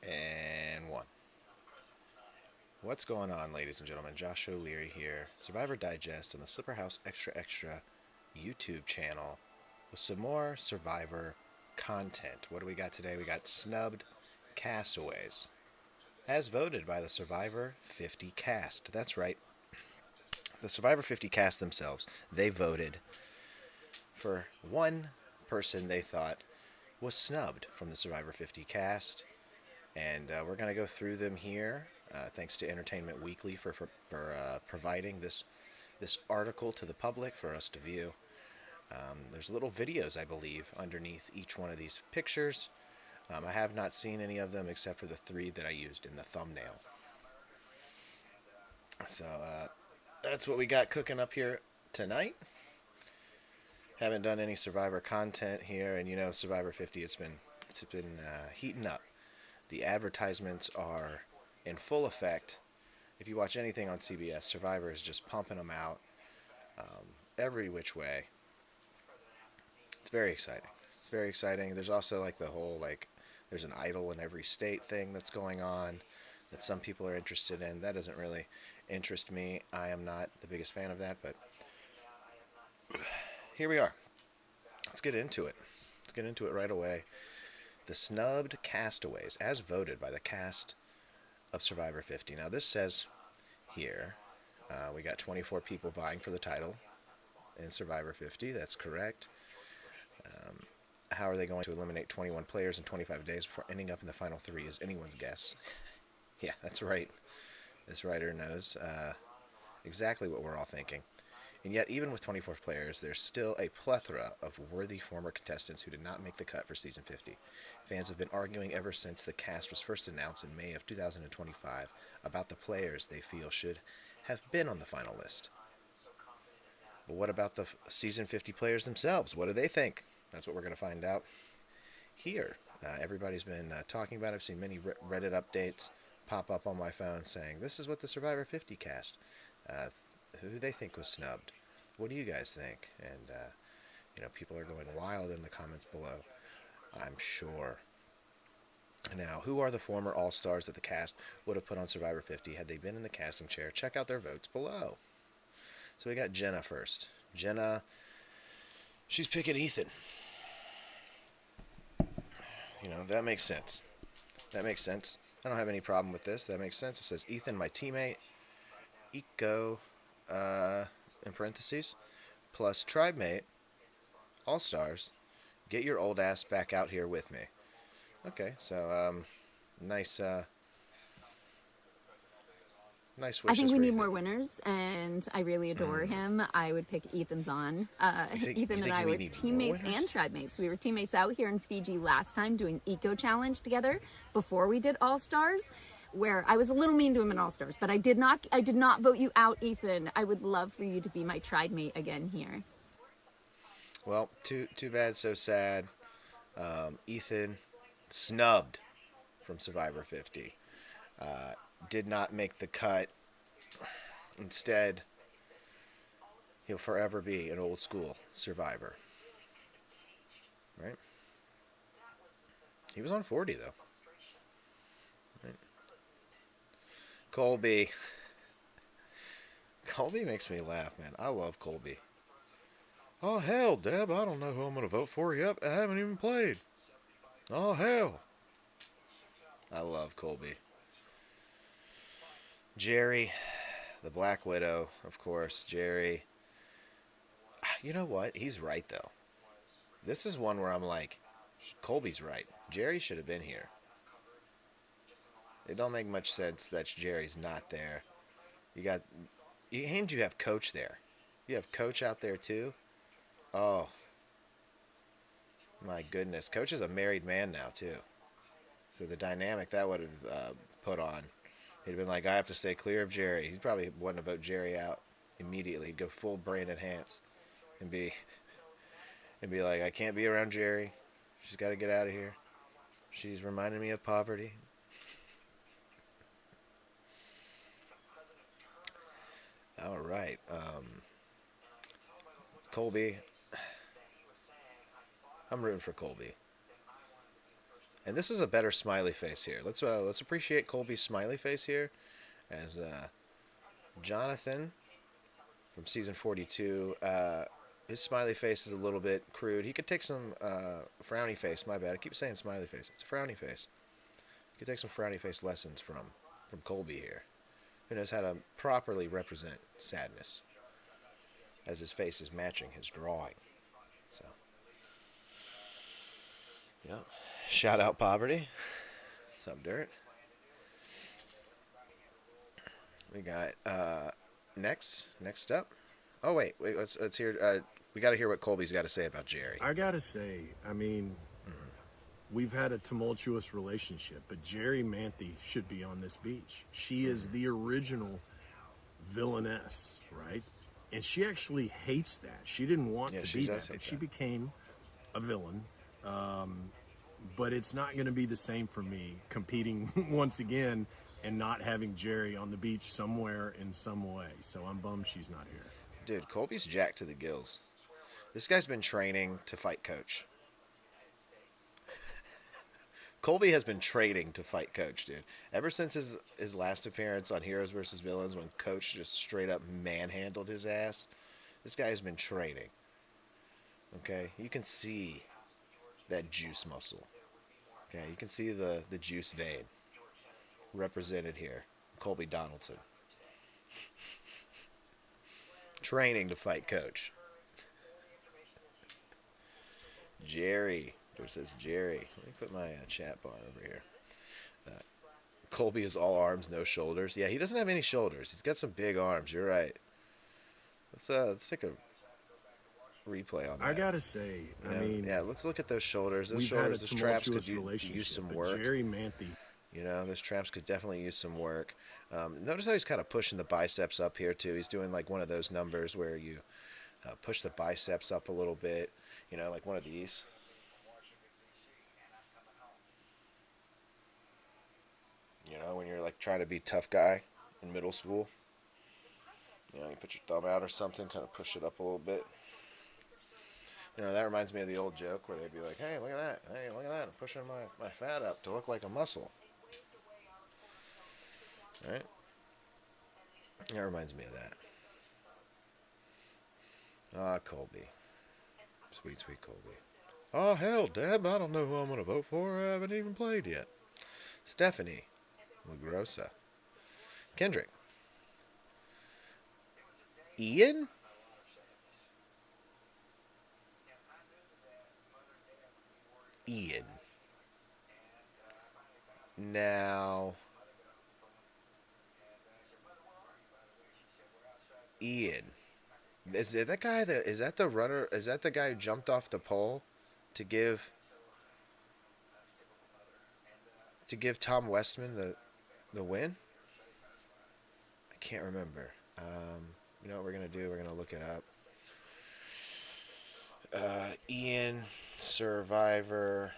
And one. What's going on, ladies and gentlemen? Josh O'Leary here, Survivor Digest on the Slipper House Extra Extra YouTube channel with some more Survivor content. What do we got today? We got Snubbed Castaways, as voted by the Survivor 50 cast. That's right, the Survivor 50 cast themselves. They voted for one person they thought was snubbed from the Survivor 50 cast, and we're going to go through them here. Thanks to Entertainment Weekly for providing this article to the public for us to view. There's little videos, I believe, underneath each one of these pictures. I have not seen any of them except for the three that I used in the thumbnail. So that's what we got cooking up here tonight. Haven't done any Survivor content here, and you know, Survivor 50, it's been heating up. The advertisements are in full effect. If you watch anything on CBS, Survivor is just pumping them out every which way. It's very exciting. It's very exciting. There's also like the whole there's an idol in every state thing that's going on that some people are interested in. That doesn't really interest me. I am not the biggest fan of that, but here we are. Let's get into it. Let's get into it right away. The Snubbed Castaways, as voted by the cast of Survivor 50. Now, this says here we got 24 people vying for the title in Survivor 50. That's correct. How are they going to eliminate 21 players in 25 days before ending up in the final three is anyone's guess. Yeah, that's right. This writer knows exactly what we're all thinking. And yet, even with 24 players, there's still a plethora of worthy former contestants who did not make the cut for Season 50. Fans have been arguing ever since the cast was first announced in May of 2025 about the players they feel should have been on the final list. But what about the Season 50 players themselves? What do they think? That's what we're going to find out here. Everybody's been talking about it. I've seen many Reddit updates pop up on my phone saying, this is what the Survivor 50 cast who they think was snubbed. What do you guys think? And, people are going wild in the comments below, I'm sure. Now, who are the former All-Stars that the cast would have put on Survivor 50 had they been in the casting chair? Check out their votes below. So we got Jenna first. Jenna, she's picking Ethan. That makes sense. That makes sense. I don't have any problem with this. That makes sense. It says, Ethan, my teammate, Eco, in parentheses, plus tribe mate, all stars, get your old ass back out here with me. Okay, so nice nice I wishes think we for need Ethan. more winners, and I really adore him. I would pick Ethan's on. Ethan and I were teammates and tribe mates. We were teammates out here in Fiji last time doing Eco Challenge together before we did All Stars, where I was a little mean to him in All Stars, but I did not vote you out, Ethan. I would love for you to be my tribe mate again here. Well, too bad, so sad. Ethan snubbed from Survivor 50. Did not make the cut. Instead, he'll forever be an old school survivor. Right? He was on 40, though. Right? Colby. Colby makes me laugh, man. I love Colby. Oh, hell, Deb, I don't know who I'm going to vote for yet. I haven't even played. Oh, hell. I love Colby. Jerry, the Black Widow, of course. Jerry. You know what? He's right, though. This is one where I'm like, Colby's right. Jerry should have been here. It don't make much sense that Jerry's not there. You have Coach there. You have Coach out there, too. Oh, my goodness. Coach is a married man now, too. So the dynamic that would have put on, he'd been like, I have to stay clear of Jerry. He probably wouldn't have voted Jerry out immediately. He'd go full Brandon Hance and be like, I can't be around Jerry. She's got to get out of here. She's reminding me of poverty. All right. Colby. I'm rooting for Colby. And this is a better smiley face here. Let's appreciate Colby's smiley face here, as Jonathan from season 42. His smiley face is a little bit crude. He could take some frowny face. My bad. I keep saying smiley face. It's a frowny face. He could take some frowny face lessons from Colby here, who knows how to properly represent sadness, as his face is matching his drawing. So, yeah. Shout out poverty. What's up, Dirt? We got next up. Oh wait, let's hear. We got to hear what Colby's got to say about Jerry. I gotta say, I mean, we've had a tumultuous relationship, but Jerry Manthe should be on this beach. She is the original villainess, right? And she actually hates that. She didn't want to be that, but she became a villain. But it's not going to be the same for me competing once again and not having Jerry on the beach somewhere in some way. So I'm bummed she's not here. Dude, Colby's jacked to the gills. This guy's been training to fight Coach. Colby has been training to fight Coach, dude. Ever since his last appearance on Heroes vs. Villains, when Coach just straight up manhandled his ass, this guy has been training. Okay? You can see that juice muscle. Okay? You can see the juice vein represented here. Colby Donaldson. Training to fight Coach. Jerry. It says Jerry. Let me put my chat bar over here. Colby is all arms, no shoulders. Yeah, he doesn't have any shoulders. He's got some big arms. You're right. Let's take a replay on that. I gotta say, I mean, yeah, let's look at those shoulders. Those shoulders, those traps could use some work. Jerry Manthe. You know, those traps could definitely use some work. Notice how he's kind of pushing the biceps up here too. He's doing like one of those numbers where you push the biceps up a little bit. You know, like one of these. You know, when you're like trying to be tough guy in middle school. You know, you put your thumb out or something, kind of push it up a little bit. You know, that reminds me of the old joke where they'd be like, hey, look at that. Hey, look at that. I'm pushing my fat up to look like a muscle. Right? That reminds me of that. Ah, Colby. Sweet, sweet Colby. Oh, hell, Deb, I don't know who I'm going to vote for. I haven't even played yet. Stephanie LaGrossa. Kendrick. Ian? Ian. Now, Ian. Is it that guy is that the runner? Is that the guy who jumped off the pole to give Tom Westman the win? I can't remember. You know what we're gonna do? We're gonna look it up. Ian Survivor,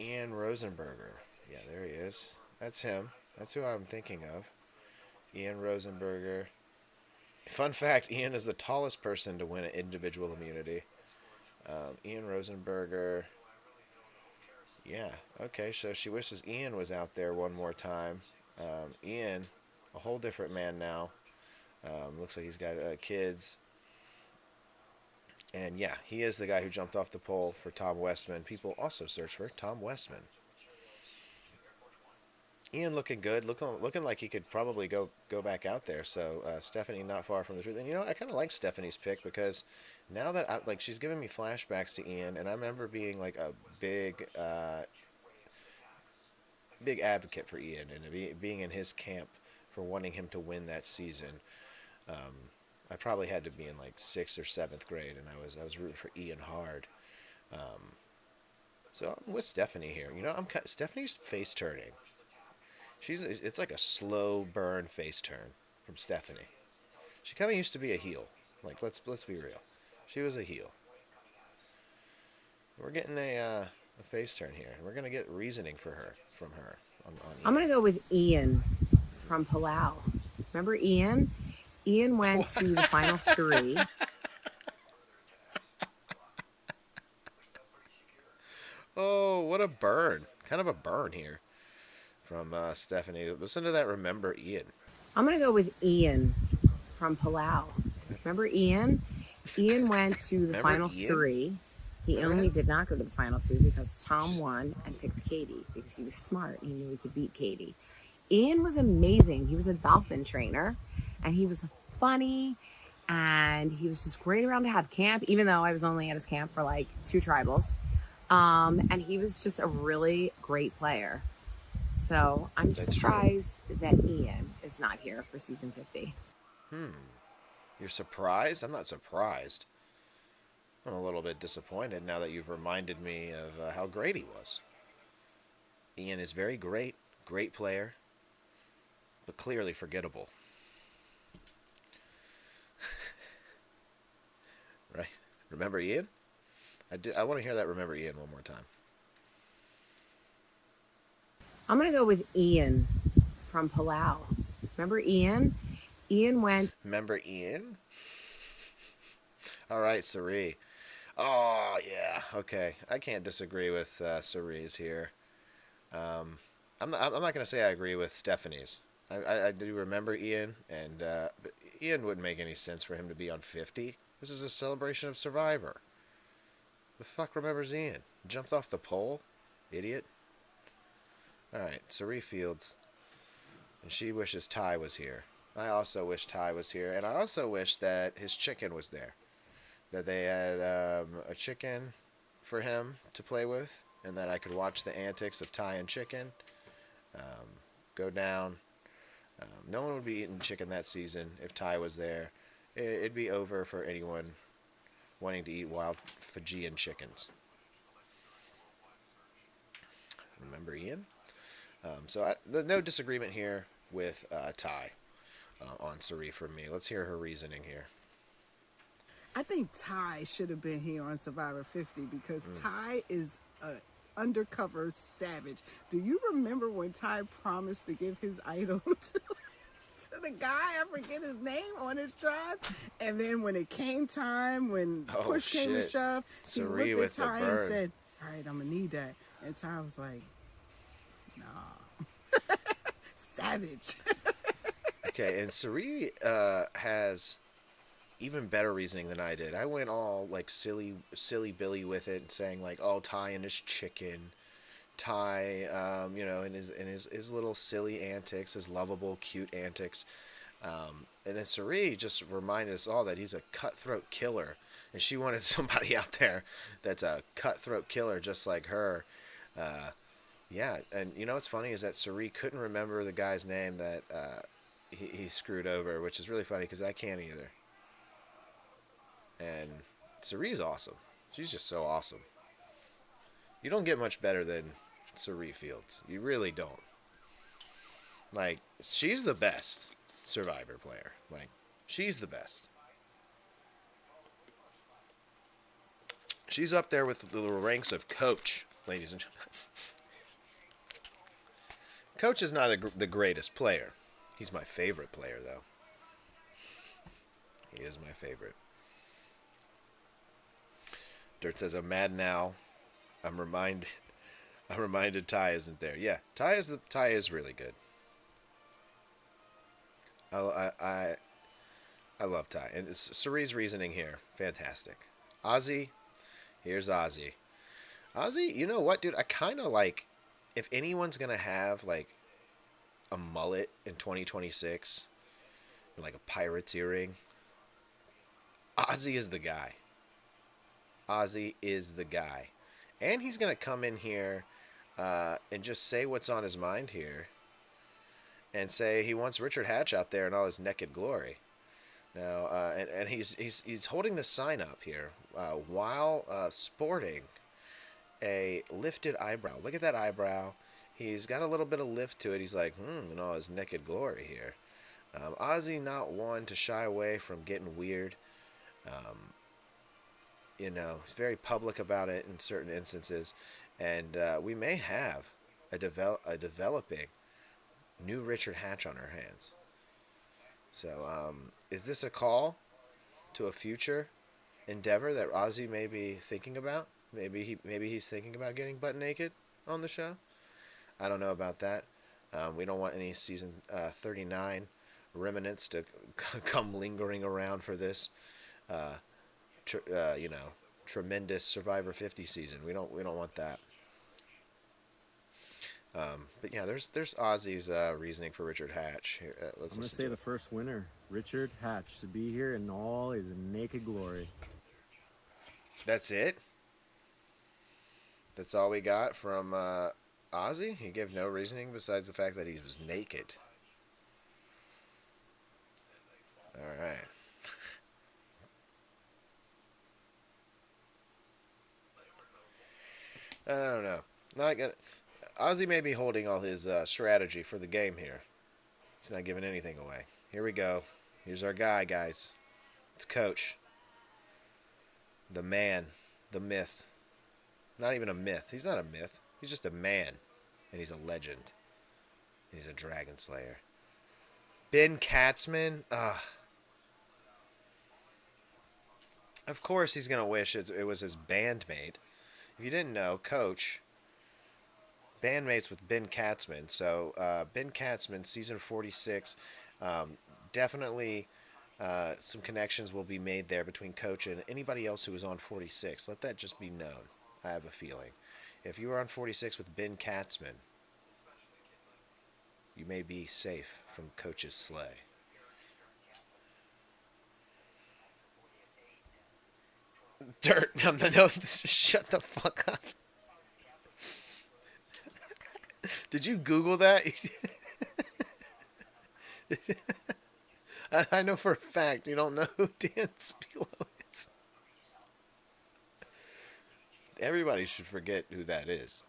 Ian Rosenberger. Yeah, there he is. That's him. That's who I'm thinking of. Ian Rosenberger. Fun fact, Ian is the tallest person to win an individual immunity. Ian Rosenberger. Yeah, okay, so she wishes Ian was out there one more time. Ian, a whole different man now. Looks like he's got kids. And yeah, he is the guy who jumped off the pole for Tom Westman. People also search for Tom Westman. Ian looking good, looking like he could probably go back out there. So Stephanie not far from the truth. And you know, I kind of like Stephanie's pick because now that she's giving me flashbacks to Ian, and I remember being like a big advocate for Ian and being in his camp for wanting him to win that season. I probably had to be in like 6th or 7th grade, and I was rooting for Ian hard. So I'm with Stephanie here. You know, Stephanie's face turning. It's like a slow burn face turn from Stephanie. She kind of used to be a heel. Like let's be real. She was a heel. We're getting a face turn here, and we're gonna get reasoning from her. I'm gonna go with Ian from Palau. Remember Ian? Ian went to the final 3. Oh, what a burn. Kind of a burn here from Stephanie. Listen to that. Remember Ian. I'm going to go with Ian from Palau. Remember Ian? Ian went to the final three. He only did not go to the final two because Tom won and picked Katie because he was smart. He knew he could beat Katie. Ian was amazing. He was a dolphin trainer, and he was funny, and he was just great around to have camp, even though I was only at his camp for like 2 tribals. And he was just a really great player. So I'm surprised that Ian is not here for season 50. You're surprised? I'm not surprised. I'm a little bit disappointed now that you've reminded me of how great he was. Ian is very great player, but clearly forgettable. Right? Remember Ian? I want to hear that Remember Ian one more time. I'm going to go with Ian from Palau. Remember Ian? Ian went... Remember Ian? All right, Sari. Oh, yeah. Okay. I can't disagree with Sari's here. I'm not going to say I agree with Stephanie's. I do remember Ian, and but Ian wouldn't make any sense for him to be on 50. This is a celebration of Survivor. The fuck remembers Ian? Jumped off the pole? Idiot. Alright, Sari Fields. And she wishes Ty was here. I also wish Ty was here, and I also wish that his chicken was there. That they had a chicken for him to play with, and that I could watch the antics of Ty and Chicken go down. No one would be eating chicken that season if Ty was there. It'd be over for anyone wanting to eat wild Fijian chickens. Remember Ian? No disagreement here with Ty on Sari from me. Let's hear her reasoning here. I think Ty should have been here on Survivor 50 because Ty is an undercover savage. Do you remember when Ty promised to give his idol to the guy, I forget his name, on his tribe? And then when it came time, when push came to shove, Sari he looked at Ty and said, "All right, I'm going to need that." And Ty was like, nah. Savage. Okay, and Sari has even better reasoning than I did. I went all like silly Billy with it, and saying like, "Oh, Ty and his chicken, Ty, and his little silly antics, his lovable, cute antics." And then Sari just reminded us all that he's a cutthroat killer, and she wanted somebody out there that's a cutthroat killer just like her. Yeah, and you know what's funny is that Sari couldn't remember the guy's name that he screwed over, which is really funny because I can't either. And Sari's awesome. She's just so awesome. You don't get much better than Sari Fields. You really don't. Like, she's the best Survivor player. Like, she's the best. She's up there with the ranks of Coach, ladies and gentlemen. Coach is not the greatest player. He's my favorite player, though. He is my favorite. Dirt says, "I'm mad now. I'm reminded Ty isn't there." Yeah, Ty is really good. I love Ty, and it's Sari's reasoning here, fantastic. Ozzy, here's Ozzy. Ozzy, you know what, dude? I kind of like, if anyone's gonna have like a mullet in 2026, like a pirate's earring, Ozzy is the guy. Ozzy is the guy. And he's going to come in here and just say what's on his mind here. And say he wants Richard Hatch out there in all his naked glory. Now, and he's holding the sign up here while sporting a lifted eyebrow. Look at that eyebrow. He's got a little bit of lift to it. He's like, in all his naked glory here. Ozzy not one to shy away from getting weird. He's very public about it in certain instances, and we may have a developing new Richard Hatch on our hands. So, is this a call to a future endeavor that Ozzy may be thinking about? Maybe he's thinking about getting butt naked on the show. I don't know about that. We don't want any season 39 remnants to come lingering around for this, you know, tremendous Survivor 50 season. We don't want that. But yeah, there's Ozzy's reasoning for Richard Hatch. Here, let's I'm going to listen say to the it. first winner, Richard Hatch, to be here in all his naked glory. That's it. That's all we got from Ozzy. He gave no reasoning besides the fact that he was naked. All right. I don't know. Not gonna. Ozzy may be holding all his strategy for the game here. He's not giving anything away. Here we go. Here's our guy, guys. It's Coach. The man. The myth. Not even a myth. He's not a myth. He's just a man. And he's a legend. And he's a dragon slayer. Ben Katzman. Of course he's going to wish it was his bandmate. If you didn't know, Coach, bandmates with Ben Katzman. So Ben Katzman, season 46, definitely some connections will be made there between Coach and anybody else who was on 46. Let that just be known. I have a feeling. If you were on 46 with Ben Katzman, you may be safe from Coach's sleigh. Dirt. No, shut the fuck up. Did you Google that? I know for a fact you don't know who Dan Spilo is. Everybody should forget who that is.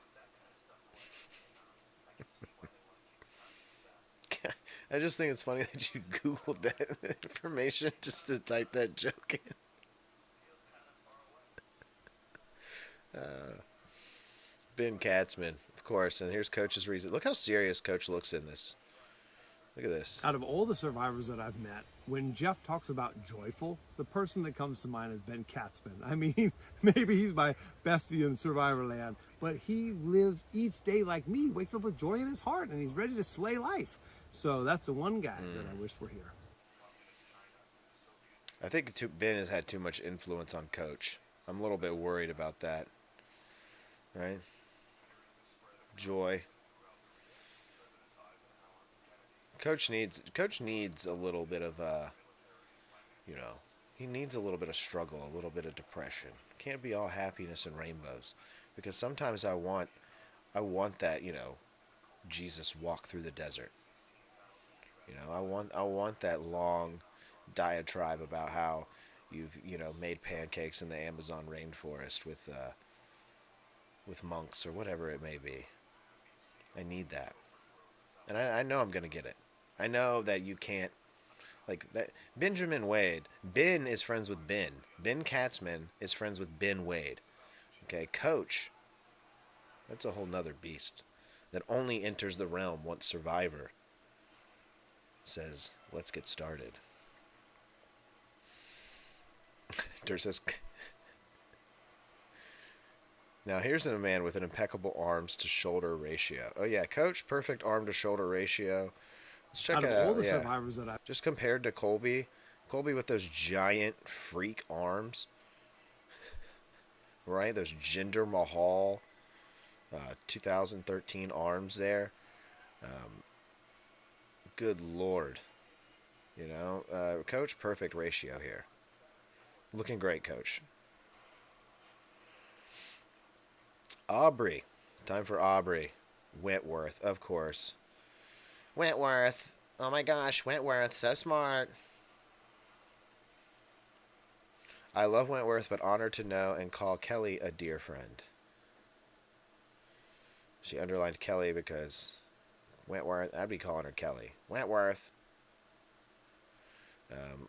I just think it's funny that you Googled that information just to type that joke in. Ben Katzman, of course, and here's Coach's reason. Look how serious Coach looks in this. Look at this. Out of all the survivors that I've met, when Jeff talks about joyful, the person that comes to mind is Ben Katzman. I mean, maybe he's my bestie in Survivorland, but he lives each day like me, wakes up with joy in his heart, and he's ready to slay life. So that's the one guy that I wish were here. I think Ben has had too much influence on Coach. I'm a little bit worried about that. Right? Joy. Coach needs a little bit of he needs a little bit of struggle, a little bit of depression. Can't be all happiness and rainbows, because sometimes I want that, Jesus walk through the desert. I want that long diatribe about how you've made pancakes in the Amazon rainforest with monks or whatever it may be. I need that. And I know I'm going to get it. I know that you can't, like, that. Benjamin Wade. Ben is friends with Ben. Ben Katzman is friends with Ben Wade. Okay, Coach, that's a whole nother beast that only enters the realm once Survivor says, let's get started. Dirt says, now here's a man with an impeccable arms to shoulder ratio. Oh yeah, Coach, perfect arm to shoulder ratio. Let's check it out. All the survivors that just compared to Colby with those giant freak arms, right? Those Jinder Mahal 2013 arms there. Good Lord, Coach, perfect ratio here. Looking great, Coach. Aubrey. Time for Aubrey. Wentworth, of course. Wentworth. Oh my gosh, Wentworth, so smart. I love Wentworth, but honored to know and call Kelly a dear friend. She underlined Kelly because Wentworth, I'd be calling her Kelly. Wentworth.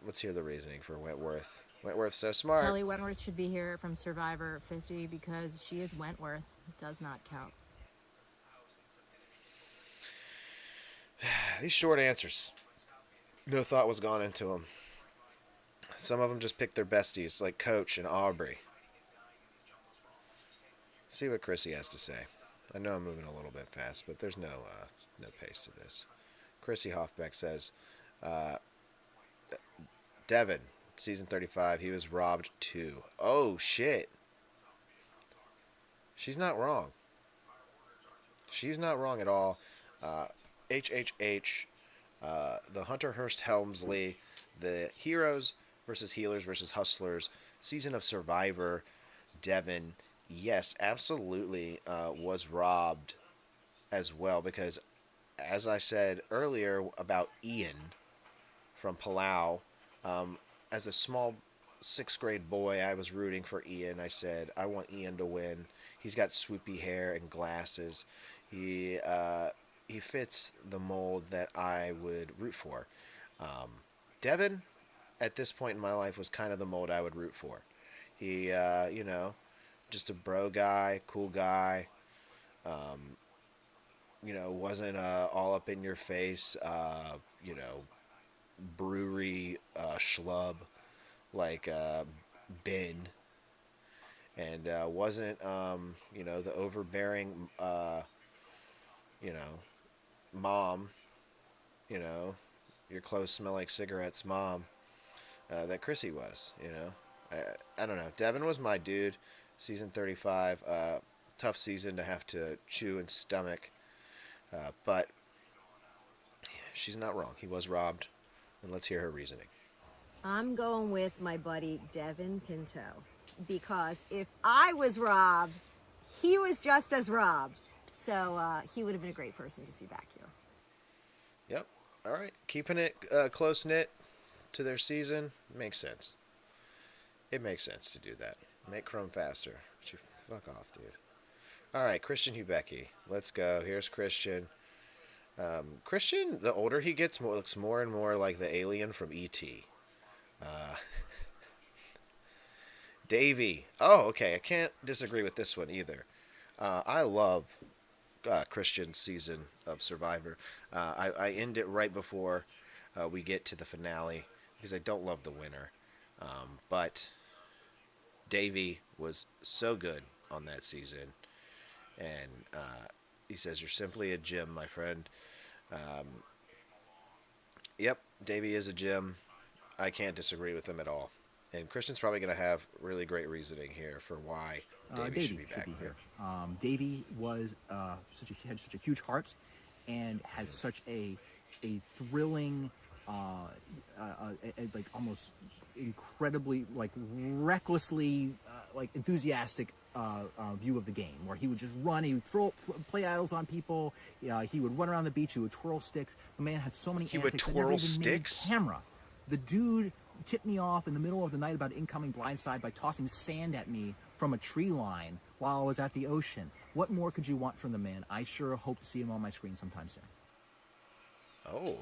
Let's hear the reasoning for Wentworth. Wentworth's so smart. Kelly Wentworth should be here from Survivor 50 because she is Wentworth. It does not count. These short answers. No thought was gone into them. Some of them just picked their besties, like Coach and Aubrey. See what Chrissy has to say. I know I'm moving a little bit fast, but there's no pace to this. Chrissy Hoffbeck says, Devin, season 35, he was robbed too. Oh, shit. She's not wrong. She's not wrong at all. HHH, the Hunter Hearst Helmsley, the Heroes versus Healers versus Hustlers, season of Survivor, Devin, yes, absolutely was robbed as well, because as I said earlier about Ian from Palau, as a small 6th grade boy, I was rooting for Ian. I said, I want Ian to win. He's got swoopy hair and glasses. He fits the mold that I would root for. Devin, at this point in my life, was kind of the mold I would root for. He, just a bro guy, cool guy. Wasn't all up in your face, brewery schlub like Ben, and wasn't the overbearing mom, your clothes smell like cigarettes mom, that Chrissy was. I don't know. Devin was my dude. Season 35, tough season to have to chew and stomach, but she's not wrong. He was robbed, and let's hear her reasoning. I'm going with my buddy Devin Pinto, because if I was robbed, he was just as robbed. So he would have been a great person to see back here. Yep. All right. Keeping it close-knit to their season makes sense. It makes sense to do that. Make Chrome faster. But you fuck off, dude. All right, Christian Hubecki. Let's go. Here's Christian. Christian, the older he gets, looks more and more like the alien from E.T. Davey. Oh, okay. I can't disagree with this one either. I love Christian's season of Survivor. I end it right before we get to the finale because I don't love the winner. But Davey was so good on that season. And he says, you're simply a gem, my friend. Yep, Davey is a gem. I can't disagree with him at all. And Christian's probably going to have really great reasoning here for why Davey should be back here. Davey was had such a huge heart, and had such a thrilling, like almost incredibly, like recklessly, like enthusiastic view of the game, where he would just run, he would play idols on people, he would run around the beach, he would twirl sticks. The man had so many antics. He would twirl sticks? Camera. The dude tipped me off in the middle of the night about incoming blindside by tossing sand at me from a tree line while I was at the ocean. What more could you want from the man? I sure hope to see him on my screen sometime soon. Oh,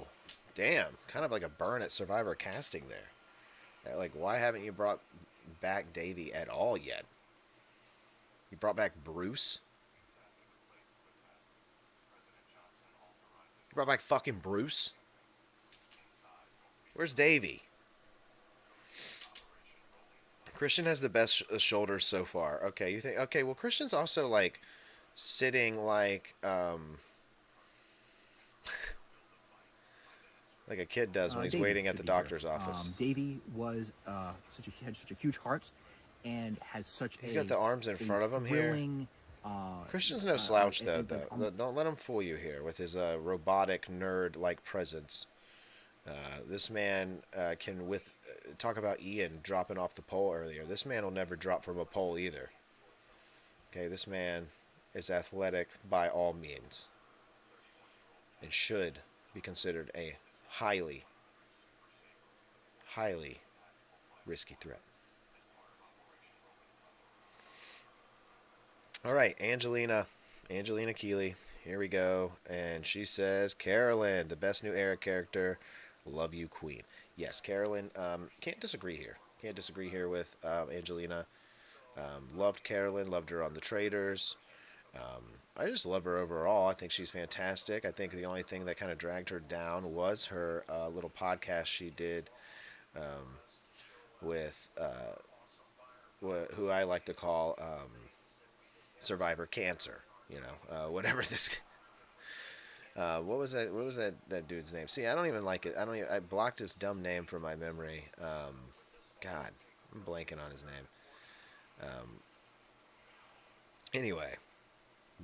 damn. Kind of like a burn at Survivor casting there. Like, why haven't you brought back Davey at all yet? You brought back Bruce? You brought back fucking Bruce? Where's Davey? Christian has the best shoulders so far. Okay, you think... Okay, well, Christian's also, like, sitting like, like a kid does when he's waiting at the doctor's office. Davey was had such a huge heart, and had such He's got the arms in front of him here. Christian's no slouch, though. Don't let him fool you here with his robotic, nerd-like presence. This man can talk about Ian dropping off the pole earlier. This man will never drop from a pole either. Okay, this man is athletic by all means, and should be considered a highly, highly risky threat. All right, Angelina Keeley, here we go. And she says, Carolyn, the best new era character. Love you, Queen. Yes, Carolyn, can't disagree here. Can't disagree here with Angelina. Loved Carolyn, loved her on The Traitors. I just love her overall. I think she's fantastic. I think the only thing that kind of dragged her down was her little podcast she did with who I like to call Survivor Cancer. Whatever this. What was that? What was that dude's name? See, I don't even like it. I blocked his dumb name from my memory. God, I'm blanking on his name. Anyway,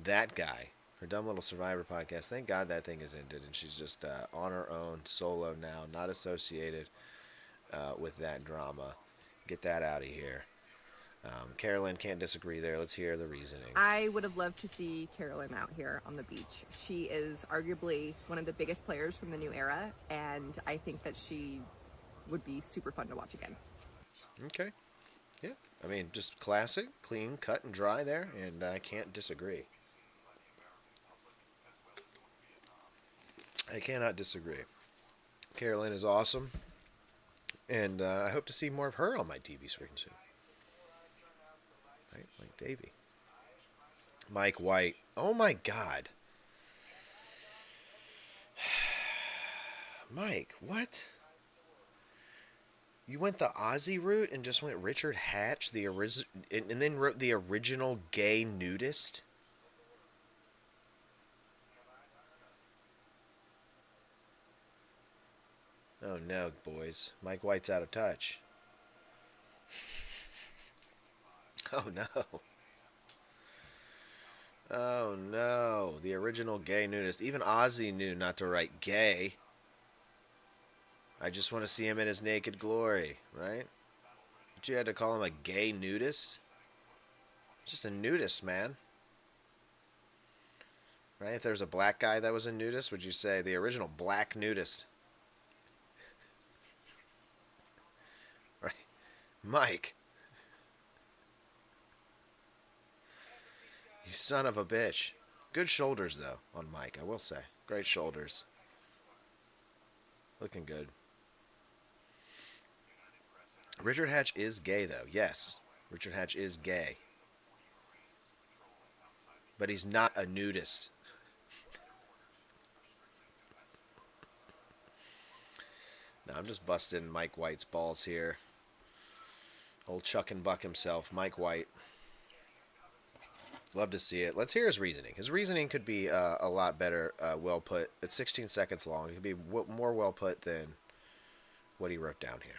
that guy, her dumb little Survivor podcast. Thank God that thing is ended, and she's just on her own, solo now, not associated with that drama. Get that out of here. Carolyn can't disagree there. Let's hear the reasoning. I would have loved to see Carolyn out here on the beach. She is arguably one of the biggest players from the new era, and I think that she would be super fun to watch again. Okay. Yeah. I mean, just classic, clean, cut, and dry there, and I can't disagree. I cannot disagree. Carolyn is awesome, and I hope to see more of her on my TV screen soon. Right? Like Davey. Mike White. Oh my God. Mike, what? You went the Aussie route and just went Richard Hatch, and then wrote the original gay nudist? Oh no, boys. Mike White's out of touch. Oh no. Oh no. The original gay nudist. Even Ozzy knew not to write gay. I just want to see him in his naked glory, right? But you had to call him a gay nudist? Just a nudist, man. Right? If there was a black guy that was a nudist, would you say the original black nudist? Right? Mike. You son of a bitch. Good shoulders, though, on Mike, I will say. Great shoulders. Looking good. Richard Hatch is gay, though. Yes, Richard Hatch is gay. But he's not a nudist. No, I'm just busting Mike White's balls here. Old Chuck and Buck himself, Mike White. Love to see it. Let's hear his reasoning. His reasoning could be a lot better, well put. It's 16 seconds long. It could be more well put than what he wrote down here.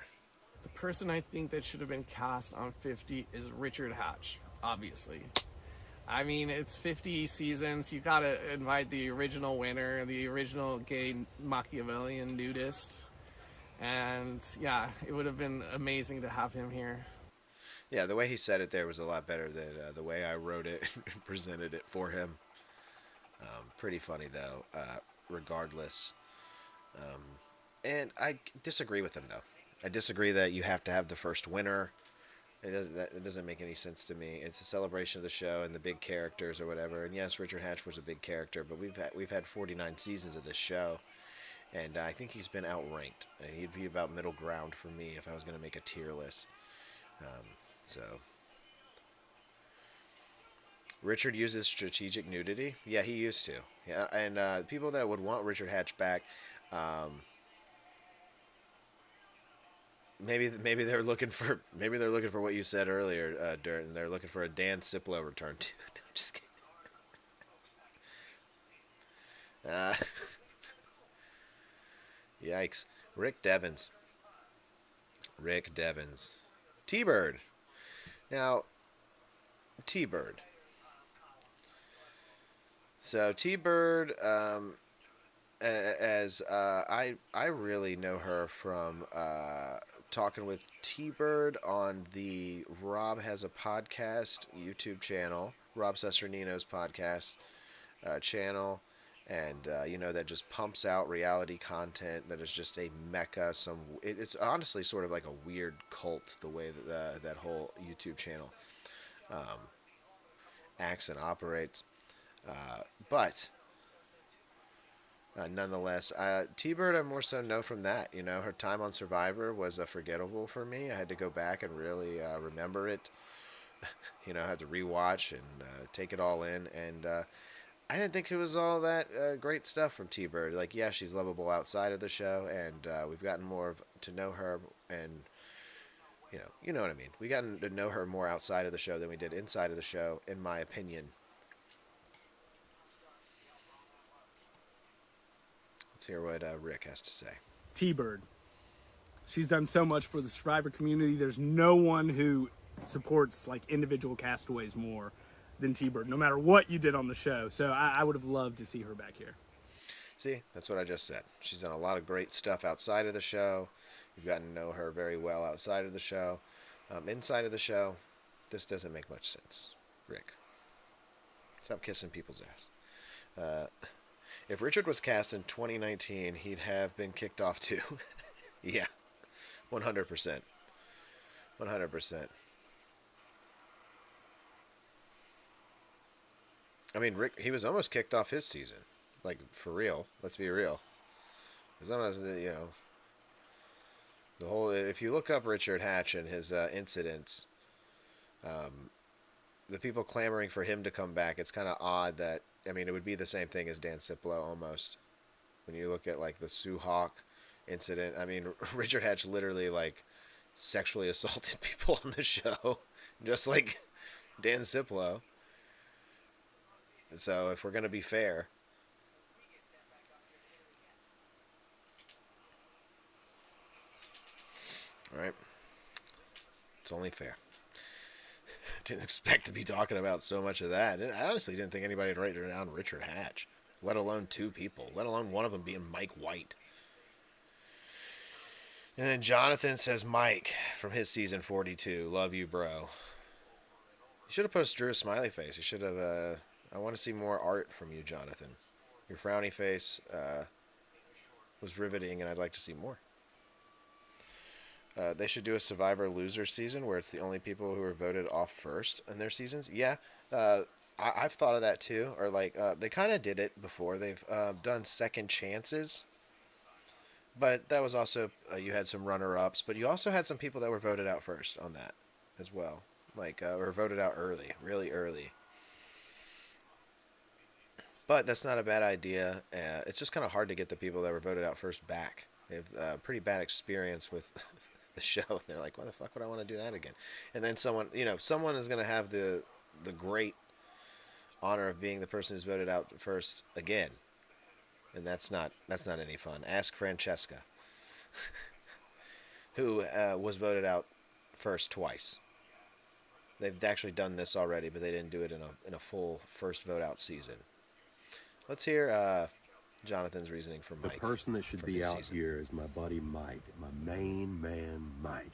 The person I think that should have been cast on 50 is Richard Hatch, obviously. I mean, it's 50 seasons. You gotta invite the original winner, the original gay Machiavellian nudist. And yeah, it would have been amazing to have him here. Yeah, the way he said it there was a lot better than the way I wrote it and presented it for him. Pretty funny, though, regardless. And I disagree with him, though. I disagree that you have to have the first winner. It doesn't make any sense to me. It's a celebration of the show and the big characters or whatever. And yes, Richard Hatch was a big character, but we've had 49 seasons of this show, and I think he's been outranked. And he'd be about middle ground for me if I was going to make a tier list. So, Richard uses strategic nudity. Yeah, he used to. Yeah, and people that would want Richard Hatch back, maybe they're looking for what you said earlier, Dirt, and they're looking for a Dan Ciplo return too. No, I'm just kidding. Yikes! Rick Devens. T-Bird. Now, T-Bird. So T-Bird, I really know her from talking with T-Bird on the Rob Has a Podcast YouTube channel, Rob Cesternino's podcast channel, and that just pumps out reality content that is just a mecca. It's honestly sort of like a weird cult, the way that that whole YouTube channel acts and operates. But nonetheless, T-Bird I more so know from that. Her time on Survivor was forgettable for me. I had to go back and really remember it. I had to rewatch and take it all in, and I didn't think it was all that great stuff from T-Bird. Like, yeah, she's lovable outside of the show, and we've gotten more to know her, and you know what I mean. We gotten to know her more outside of the show than we did inside of the show, in my opinion. Let's hear what Rick has to say. T-Bird. She's done so much for the Survivor community. There's no one who supports like individual castaways more than T-Bird, no matter what you did on the show. So I would have loved to see her back here. See, that's what I just said. She's done a lot of great stuff outside of the show. You've gotten to know her very well outside of the show. Inside of the show, this doesn't make much sense. Rick, stop kissing people's ass. If Richard was cast in 2019, he'd have been kicked off too. Yeah, 100%. 100%. I mean, Rick, he was almost kicked off his season. Like, for real. Let's be real. It's almost, the whole, if you look up Richard Hatch and his incidents, the people clamoring for him to come back, it's kind of odd that, I mean, it would be the same thing as Dan Ciplo almost. When you look at, like, the Sue Hawk incident, I mean, Richard Hatch literally, like, sexually assaulted people on the show, just like Dan Ciplo. So, if we're going to be fair, right? It's only fair. Didn't expect to be talking about so much of that. I honestly didn't think anybody would write down Richard Hatch, let alone two people, let alone one of them being Mike White. And then Jonathan says, Mike, from his season 42, love you, bro. You should have drew a smiley face. You should have, I want to see more art from you, Jonathan. Your frowny face was riveting, and I'd like to see more. They should do a Survivor loser season where it's the only people who are voted off first in their seasons. Yeah, I've thought of that too. Or like they kind of did it before. They've done second chances, but that was also you had some runner-ups, but you also had some people that were voted out first on that as well, like or voted out early, really early. But that's not a bad idea. It's just kind of hard to get the people that were voted out first back. They have a pretty bad experience with the show. They're like, why the fuck would I want to do that again? And then someone is going to have the great honor of being the person who's voted out first again. And that's not any fun. Ask Francesca, who was voted out first twice. They've actually done this already, but they didn't do it in a full first vote out season. Let's hear Jonathan's reasoning for Mike. The person that should be out here is my buddy Mike, my main man Mike.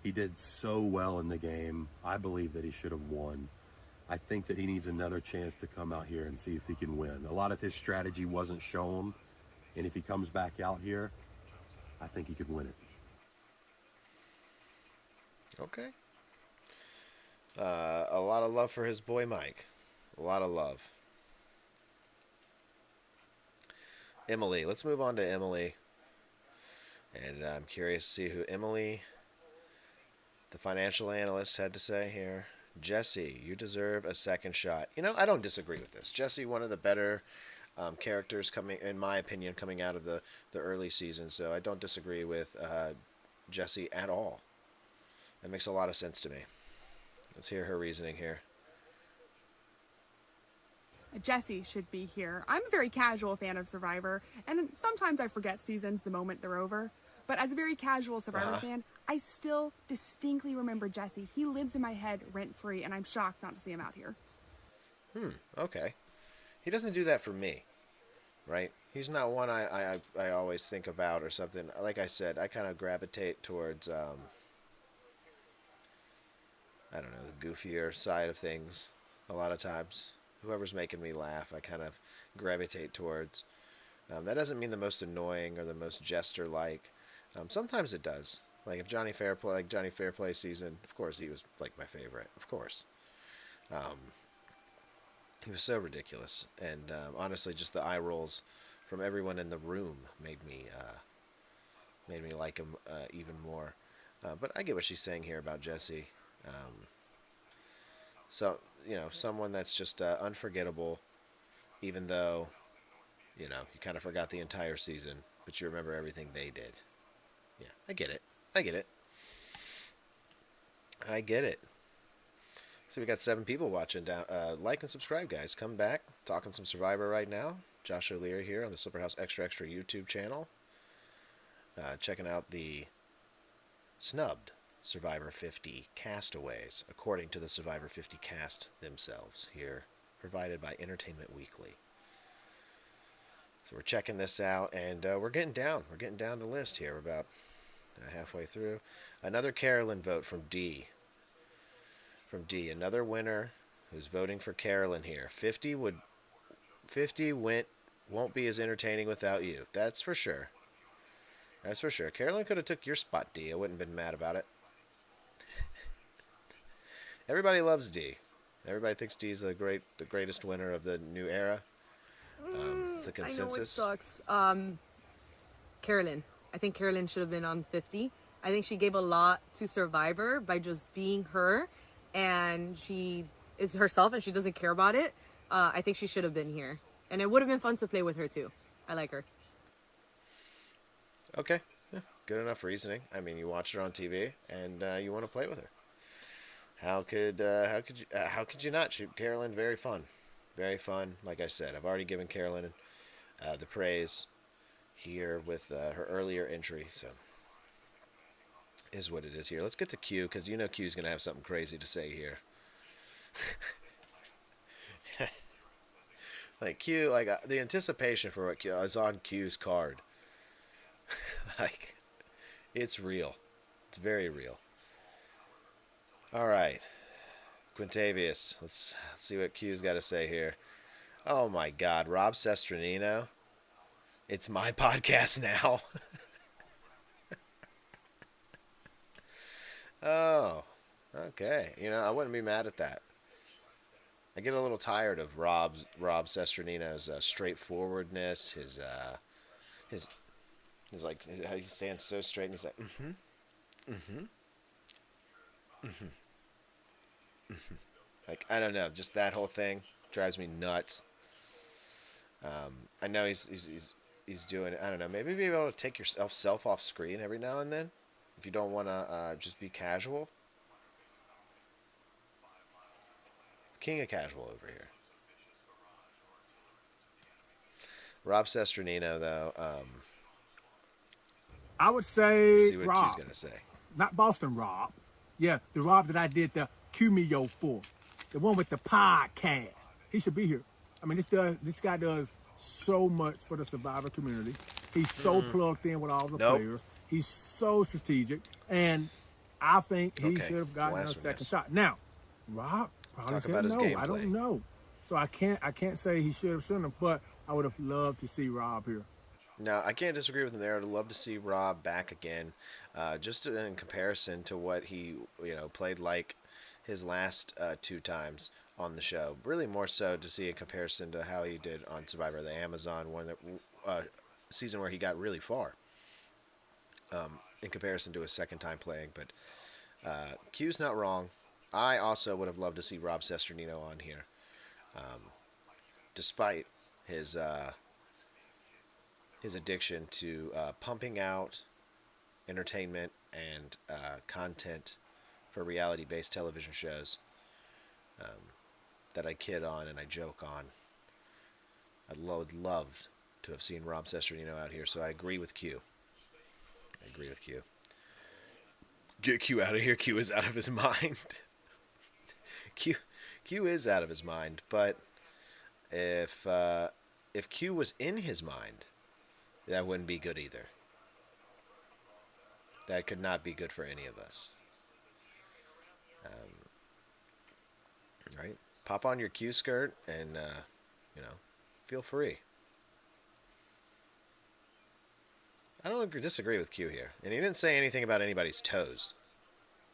He did so well in the game. I believe that he should have won. I think that he needs another chance to come out here and see if he can win. A lot of his strategy wasn't shown, and if he comes back out here, I think he could win it. Okay. A lot of love for his boy Mike. A lot of love. Emily. Let's move on to Emily. And I'm curious to see who Emily, the financial analyst, had to say here. Jesse, you deserve a second shot. I don't disagree with this. Jesse, one of the better characters coming, in my opinion, coming out of the early season. So I don't disagree with Jesse at all. That makes a lot of sense to me. Let's hear her reasoning here. Jesse should be here. I'm a very casual fan of Survivor, and sometimes I forget seasons the moment they're over. But as a very casual Survivor fan, I still distinctly remember Jesse. He lives in my head rent-free, and I'm shocked not to see him out here. Okay. He doesn't do that for me, right? He's not one I always think about or something. Like I said, I kind of gravitate towards, I don't know, the goofier side of things a lot of times. Whoever's making me laugh, I kind of gravitate towards. That doesn't mean the most annoying or the most jester-like. Sometimes it does. Like if Johnny Fairplay season, of course he was like my favorite. Of course, he was so ridiculous, and honestly, just the eye rolls from everyone in the room made me like him even more. But I get what she's saying here about Jesse. So, someone that's just unforgettable, even though, you kind of forgot the entire season, but you remember everything they did. Yeah, I get it. So we got 7 people watching. Like and subscribe, guys. Come back. Talking some Survivor right now. Josh O'Leary here on the Slipperhouse Extra Extra YouTube channel. Checking out the Snubbed Survivor 50 Castaways, according to the Survivor 50 cast themselves here, provided by Entertainment Weekly. So we're checking this out, and we're getting down the list here. We're about halfway through. Another Carolyn vote from D. Another winner who's voting for Carolyn here. 50 won't be as entertaining without you. That's for sure. Carolyn could have took your spot, D. I wouldn't have been mad about it. Everybody loves D. Everybody thinks D's the greatest winner of the new era. It's the consensus. I know it sucks. Carolyn. I think Carolyn should have been on 50. I think she gave a lot to Survivor by just being her, and she is herself and she doesn't care about it. I think she should have been here, and it would have been fun to play with her too. I like her. Okay, yeah, good enough reasoning. I mean, you watched her on TV, and you want to play with her. How could you not? Carolyn, very fun. Like I said, I've already given Carolyn the praise here with her earlier entry, so is what it is here. Let's get to Q, because you know Q's going to have something crazy to say here. Like Q, the anticipation for what Q is on Q's card. Like, it's real. It's very real. All right, Quintavious. Let's see what Q's got to say here. Oh my God, Rob Sesternino. It's my podcast now. Oh, okay. You know, I wouldn't be mad at that. I get a little tired of Rob Sesternino's straightforwardness. His how he stands so straight and he's like, Like, I don't know, just that whole thing drives me nuts. I know he's doing, I don't know, maybe be able to take yourself off screen every now and then if you don't want to just be casual. King of casual over here. Rob Sesternino, though. I would say Let's see what Rob. Q's gonna say. Not Boston Rob. Yeah, the Rob that I did the Q-Mio for. The one with the podcast. He should be here. I mean, this guy does so much for the Survivor community. He's so plugged in with all the players. He's so strategic. And I think he should have gotten a second shot. Now, Rob probably said no. I don't know. So I can't say he should have, shouldn't have, but I would have loved to see Rob here. No, I can't disagree with him there. I'd love to see Rob back again, just in comparison to what he played like his last 2 times on the show. Really more so to see in comparison to how he did on Survivor the Amazon one, that season where he got really far. In comparison to his second time playing, but Q's not wrong. I also would have loved to see Rob Sesternino on here, despite his addiction to pumping out entertainment and content for reality-based television shows that I kid on and I joke on. Would love to have seen Rob Sesternino out here, so I agree with Q. Get Q out of here. Q is out of his mind. Q is out of his mind, but if Q was in his mind, that wouldn't be good either. That could not be good for any of us. Right? Pop on your Q skirt and, feel free. I don't disagree with Q here. And he didn't say anything about anybody's toes.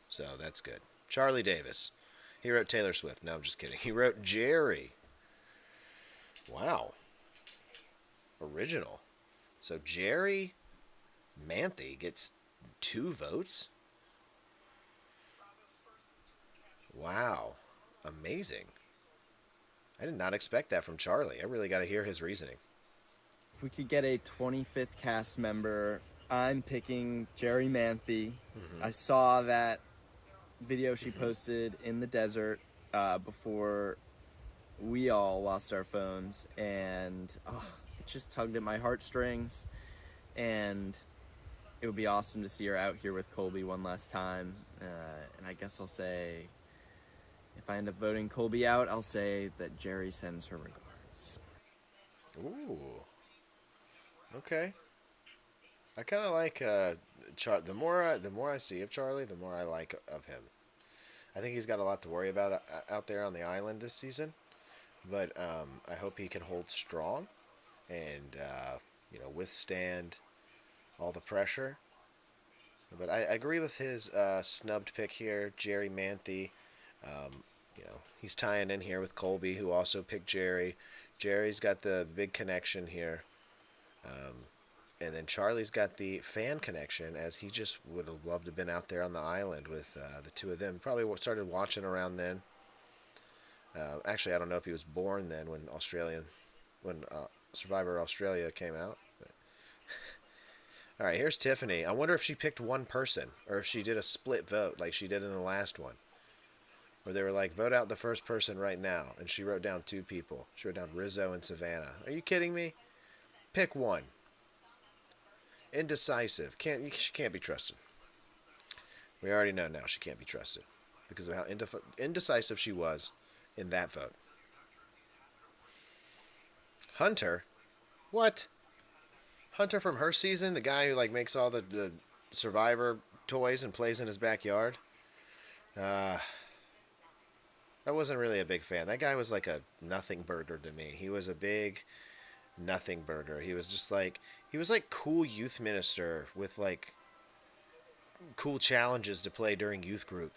So that's good. Charlie Davis. He wrote Taylor Swift. No, I'm just kidding. He wrote Jerry. Wow. Original. So Jerry Manthe gets 2 votes? Wow. Amazing. I did not expect that from Charlie. I really got to hear his reasoning. If we could get a 25th cast member, I'm picking Jerry Manthe. I saw that video she posted in the desert before we all lost our phones, and just tugged at my heartstrings, and it would be awesome to see her out here with Colby one last time. And I guess I'll say, if I end up voting Colby out, I'll say that Jerry sends her regards. Ooh. Okay. I kind of like the more I see of Charlie, the more I like of him. I think he's got a lot to worry about out there on the island this season, but I hope he can hold strong and withstand all the pressure. But I agree with his snubbed pick here, Jerry Manthe. He's tying in here with Colby, who also picked Jerry. Jerry's got the big connection here. And then Charlie's got the fan connection, as he just would have loved to have been out there on the island with the two of them. Probably started watching around then. Actually, I don't know if he was born then when Survivor Australia came out. All right, here's Tiffany. I wonder if she picked one person or if she did a split vote like she did in the last one, where they were like, vote out the first person right now, and she wrote down two people. She wrote down Rizzo and Savannah. Are you kidding me? Pick one. Indecisive. She can't be trusted. We already know now she can't be trusted because of how indecisive she was in that vote. Hunter? What? Hunter from her season? The guy who makes all the Survivor toys and plays in his backyard? I wasn't really a big fan. That guy was like a nothing burger to me. He was a big nothing burger. He was just he was like cool youth minister with cool challenges to play during youth group.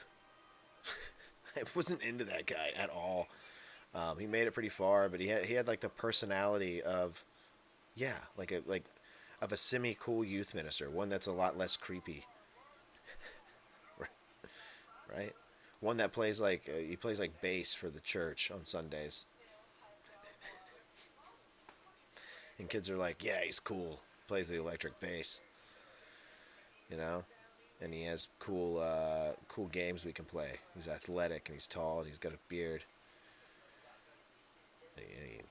I wasn't into that guy at all. He made it pretty far, but he had the personality of of a semi-cool youth minister, one that's a lot less creepy. Right? One that plays he plays bass for the church on Sundays. And kids are like, yeah, he's cool. Plays the electric bass. And he has cool games we can play. He's athletic and he's tall and he's got a beard. He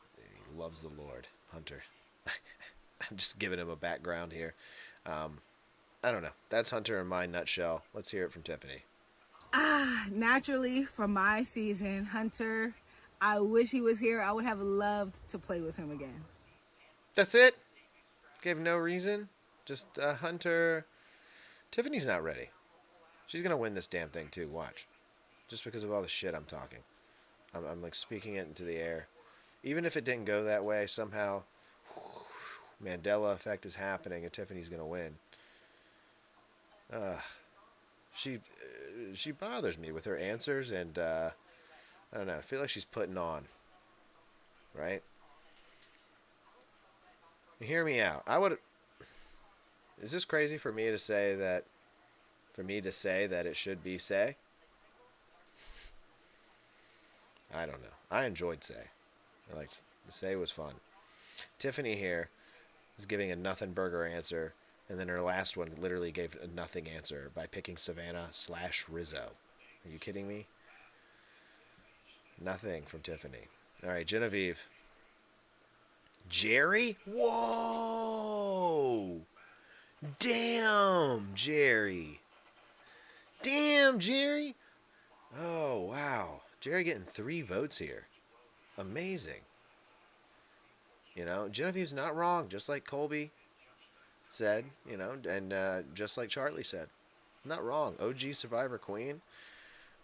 loves the Lord. Hunter. I'm just giving him a background here. I don't know. That's Hunter in my nutshell. Let's hear it from Tiffany. Naturally, from my season, Hunter, I wish he was here. I would have loved to play with him again. That's it? Gave no reason? Just Hunter. Tiffany's not ready. She's going to win this damn thing too, watch. Just because of all the shit I'm talking. I'm speaking it into the air. Even if it didn't go that way, somehow Mandela effect is happening and Tiffany's going to win. She bothers me with her answers, and I don't know, I feel like she's putting on. Right? Hear me out. Is this crazy for me to say that it should be Say? I don't know. I enjoyed Say. Say was fun. Tiffany here is giving a nothing burger answer, and then her last one literally gave a nothing answer by picking Savannah / Rizzo. Are you kidding me? Nothing from Tiffany. All right, Genevieve. Jerry? Whoa! Damn, Jerry. Damn, Jerry. Oh, wow. Jerry getting 3 votes here. Amazing. Genevieve's not wrong, just like Colby said, and just like Charlie said. Not wrong. OG Survivor Queen.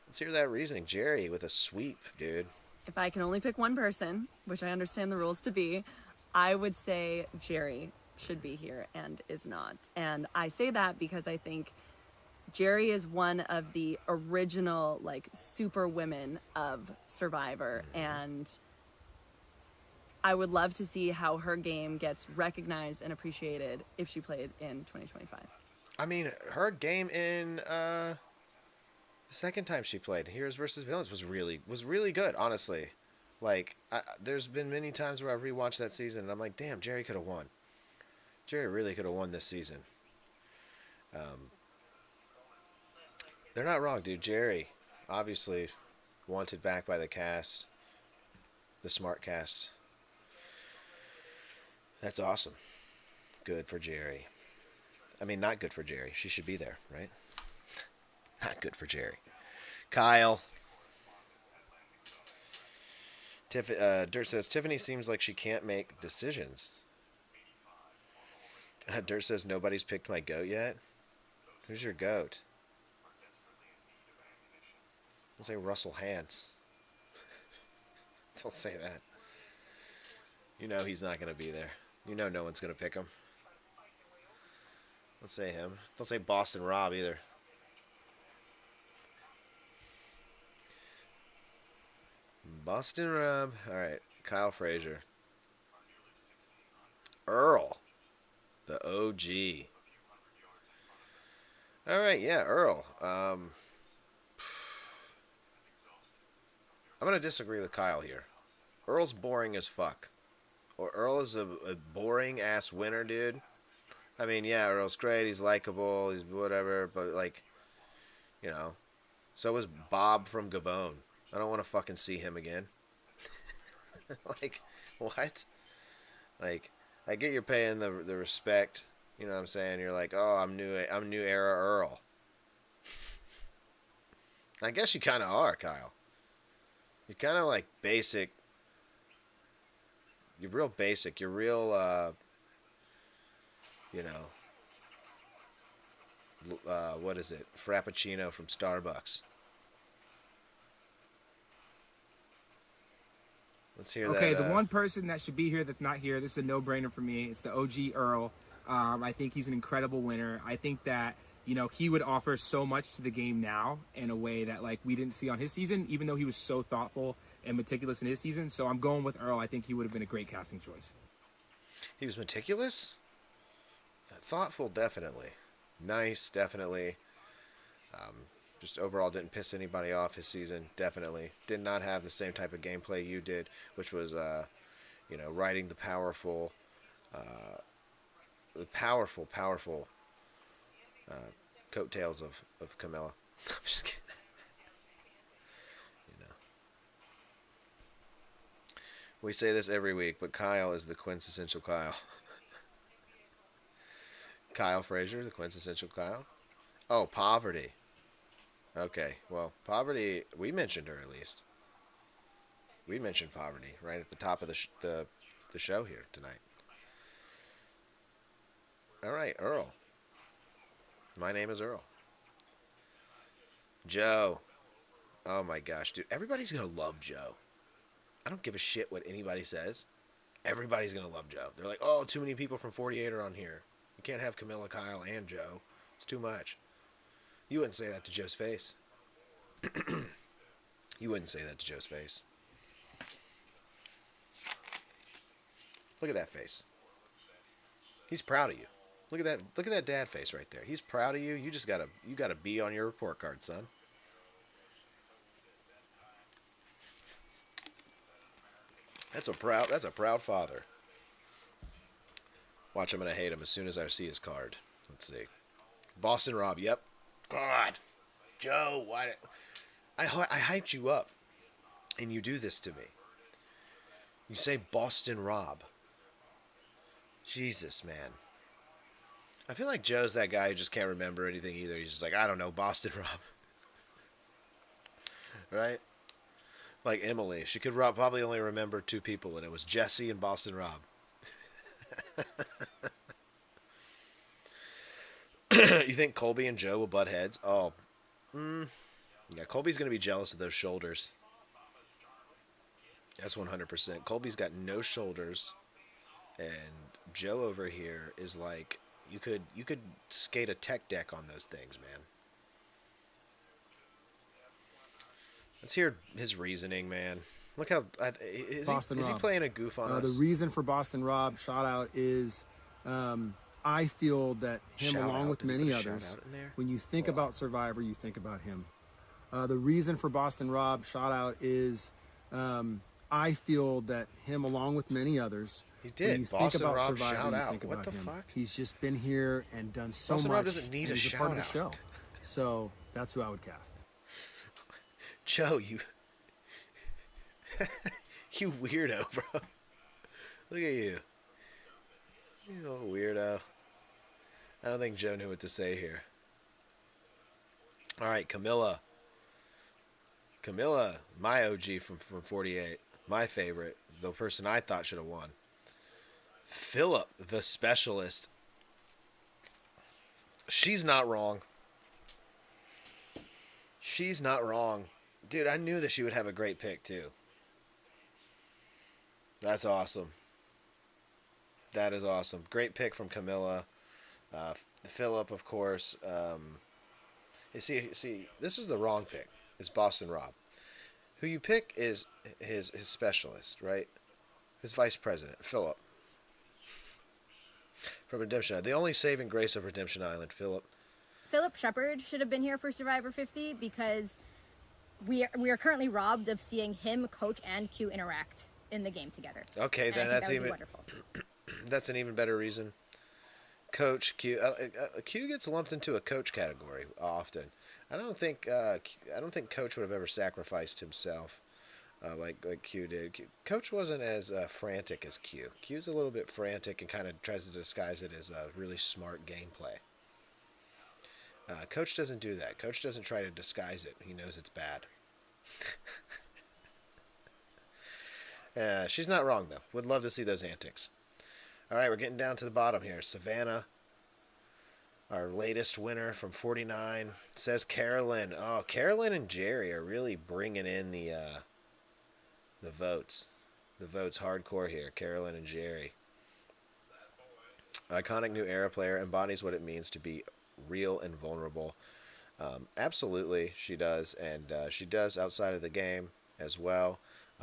Let's hear that reasoning. Jerry with a sweep, dude. If I can only pick one person, which I understand the rules to be, I would say Jerry should be here and is not. And I say that because I think Jerry is one of the original super women of Survivor, and I would love to see how her game gets recognized and appreciated if she played in 2025. I mean, her game in the second time she played, Heroes vs. Villains, was really good, honestly. There's been many times where I've rewatched that season and I'm like, damn, Jerry could have won. Jerry really could have won this season. They're not wrong, dude. Jerry, obviously, wanted back by the cast, the smart cast. That's awesome. Good for Jerry. I mean, not good for Jerry. She should be there, right? Not good for Jerry. Kyle. Dirt says, Tiffany seems like she can't make decisions. Dirt says, nobody's picked my goat yet. Who's your goat? Let's say Russell Hantz. Don't say that. You know he's not going to be there. You know no one's going to pick him. Let's say him. Don't say Boston Rob either. Boston Rob. All right. Kyle Frazier. Earl. The OG. All right. Yeah, Earl. I'm going to disagree with Kyle here. Earl's boring as fuck. Or Earl is a boring ass winner, dude. I mean, yeah, Earl's great. He's likable. He's whatever. But, like, you know. So is Bob from Gabon. I don't want to fucking see him again. Like, what? Like, I get you're paying the respect. You know what I'm saying? You're like, oh, I'm new era Earl. I guess you kind of are, Kyle. You're kind of like basic. You're real basic. You're real, you know, what is it? Frappuccino from Starbucks. Let's hear that. Okay, the one person that should be here that's not here, this is a no-brainer for me. It's the OG Earl. I think he's an incredible winner. I think that, you know, he would offer so much to the game now in a way that, like, we didn't see on his season, even though he was so thoughtful and meticulous in his season. So I'm going with Earl. I think he would have been a great casting choice. He was meticulous? Thoughtful, definitely. Nice, definitely. Just overall didn't piss anybody off his season, definitely. Did not have the same type of gameplay you did, which was, you know, riding the powerful coattails of Camilla. I'm just kidding. You know. We say this every week, but Kyle is the quintessential Kyle. Kyle Frazier, the quintessential Kyle. Oh, Poverty. Okay, well, Poverty, we mentioned her at least. We mentioned Poverty right at the top of the show here tonight. All right, Earl. My name is Earl. Joe. Oh my gosh, dude. Everybody's going to love Joe. I don't give a shit what anybody says. Everybody's going to love Joe. They're like, oh, too many people from 48 are on here. You can't have Camilla, Kyle, and Joe. It's too much. You wouldn't say that to Joe's face. You wouldn't say that to Joe's face. Look at that face. He's proud of you. Look at that dad face right there. He's proud of you. You just got a B on your report card, son. That's a proud father. Watch, I'm gonna hate him as soon as I see his card. Let's see. Boston Rob, yep. God. Joe, why I hyped you up and you do this to me. You say Boston Rob. Jesus, man. I feel like Joe's that guy who just can't remember anything either. He's just like, I don't know, Boston Rob. Right? Like Emily. She could probably only remember two people, and it was Jesse and Boston Rob. You think Colby and Joe will butt heads? Oh. Yeah, Colby's going to be jealous of those shoulders. That's 100%. Colby's got no shoulders, and Joe over here is like, you could skate a tech deck on those things, man. Let's hear his reasoning, man. Look how is he playing a goof on us? The reason for Boston Rob shout out is I feel that him, along with many others, when you think about Survivor, you think about him. The reason for Boston Rob shout out is I feel that him, along with many others, he did. When you Boston think about Rob Survivor, shout you out. think What about the him. fuck? He's just been here and done so Boston much. Rob doesn't need a he's shout part of the out. show. So that's who I would cast. Joe, you you weirdo, bro. Look at you. You little weirdo. I don't think Joe knew what to say here. All right, Camilla. Camilla, my OG from 48. My favorite. The person I thought should have won. Philip, the specialist. She's not wrong. She's not wrong. Dude, I knew that she would have a great pick, too. That's awesome. That is awesome. Great pick from Camilla. Philip, of course. You see, this is the wrong pick. It's Boston Rob. Who you pick is his specialist, right? His vice president, Philip. From Redemption Island. The only saving grace of Redemption Island, Philip. Philip Shepard should have been here for Survivor 50 because we are currently robbed of seeing him, Coach, and Q interact in the game together. Okay, and then that's that even wonderful. That's an even better reason. Coach Q. Q gets lumped into a coach category often. I don't think Coach would have ever sacrificed himself like Q did. Coach wasn't as frantic as Q. Q's a little bit frantic and kind of tries to disguise it as a really smart gameplay. Coach doesn't do that. Coach doesn't try to disguise it. He knows it's bad. She's not wrong, though. Would love to see those antics. All right, we're getting down to the bottom here. Savannah, our latest winner from 49, says Carolyn. Oh, Carolyn and Jerry are really bringing in the votes. The votes hardcore here. Carolyn and Jerry. Iconic new era player embodies what it means to be real and vulnerable. Absolutely, she does, and she does outside of the game as well.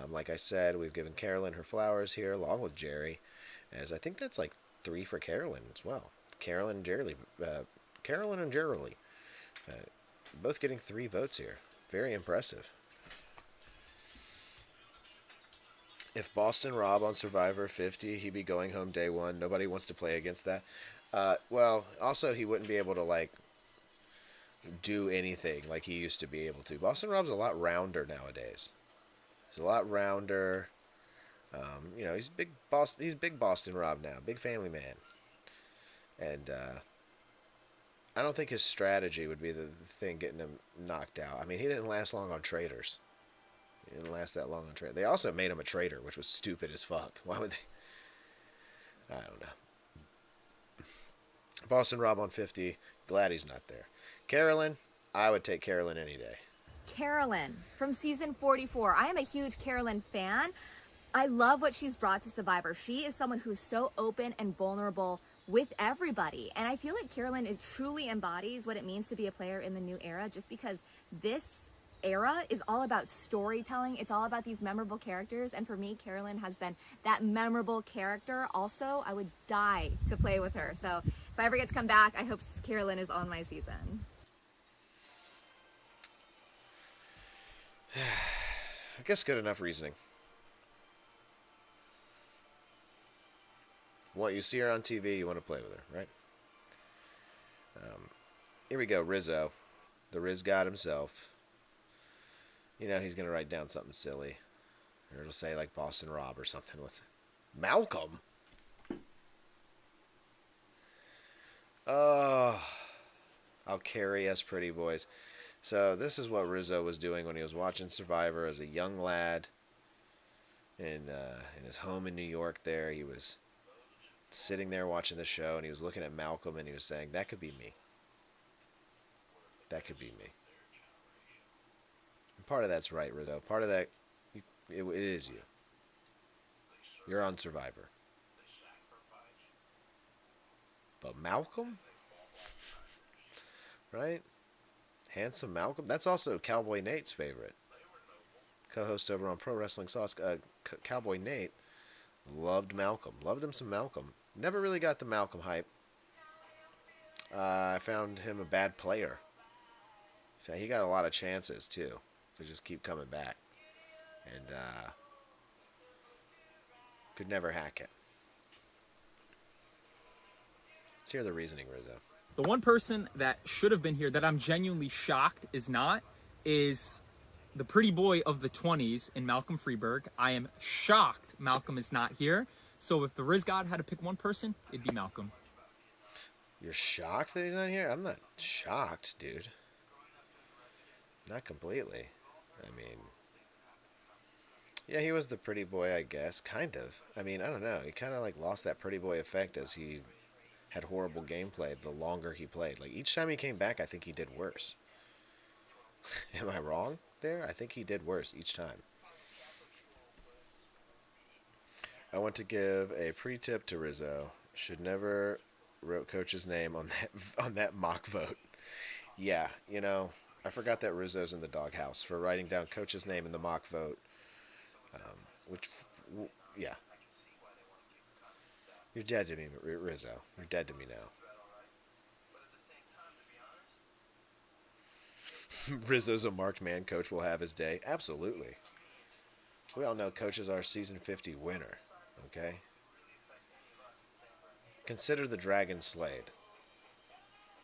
Like I said, we've given Carolyn her flowers here, along with Jerry, as I think that's like 3 for Carolyn as well. Carolyn and Jerry, both getting 3 votes here. Very impressive. If Boston Rob on Survivor 50, he'd be going home day 1. Nobody wants to play against that. Well, also he wouldn't be able to like do anything like he used to be able to. Boston Rob's a lot rounder nowadays. He's a lot rounder. He's big boss. He's big Boston Rob now, big family man. And I don't think his strategy would be the thing getting him knocked out. I mean, he didn't last long on Traitors. He didn't last that long on Traitors. They also made him a traitor, which was stupid as fuck. Why would they? I don't know. Boston Rob on 50. Glad he's not there. Carolyn, I would take Carolyn any day. Carolyn from season 44. I am a huge Carolyn fan. I love what she's brought to Survivor. She is someone who's so open and vulnerable with everybody. And I feel like Carolyn truly embodies what it means to be a player in the new era, just because this era is all about storytelling. It's all about these memorable characters. And for me, Carolyn has been that memorable character. Also, I would die to play with her. So if I ever get to come back, I hope Carolyn is on my season. I guess good enough reasoning. You see her on TV, you want to play with her, right? Here we go, Rizzo. The Riz God himself. He's going to write down something silly. Or it'll say, like, Boston Rob or something. What's it? Malcolm? Oh. I'll carry us, pretty boys. So this is what Rizzo was doing when he was watching Survivor as a young lad in his home in New York there. He was sitting there watching the show, and he was looking at Malcolm, and he was saying, that could be me. That could be me. And part of that's right, Rizzo. Part of that, it is you. You're on Survivor. But Malcolm? Right? Handsome Malcolm. That's also Cowboy Nate's favorite. Co-host over on Pro Wrestling Sauce. Cowboy Nate loved Malcolm. Loved him some Malcolm. Never really got the Malcolm hype. I found him a bad player. He got a lot of chances, too, to just keep coming back. And could never hack it. Let's hear the reasoning, Rizzo. The one person that should have been here that I'm genuinely shocked is the pretty boy of the 20s in Malcolm Freeberg. I am shocked Malcolm is not here So if the Riz God had to pick one person, it'd be Malcolm. You're shocked that he's not here? I'm not shocked, dude. Not completely. I mean, yeah, he was the pretty boy, I guess. Kind of. I mean, I don't know. He kind of like lost that pretty boy effect as he had horrible gameplay the longer he played. Like each time he came back, I think he did worse. Am I wrong there? I think he did worse each time. I want to give a pre-tip to Rizzo. Should never wrote coach's name on that mock vote. Yeah, you know, I forgot that Rizzo's in the doghouse for writing down coach's name in the mock vote. Yeah. You're dead to me, Rizzo. You're dead to me now. Rizzo's a marked man. Coach will have his day. Absolutely. We all know Coach is our season 50 winner. Okay? Consider the dragon slayed.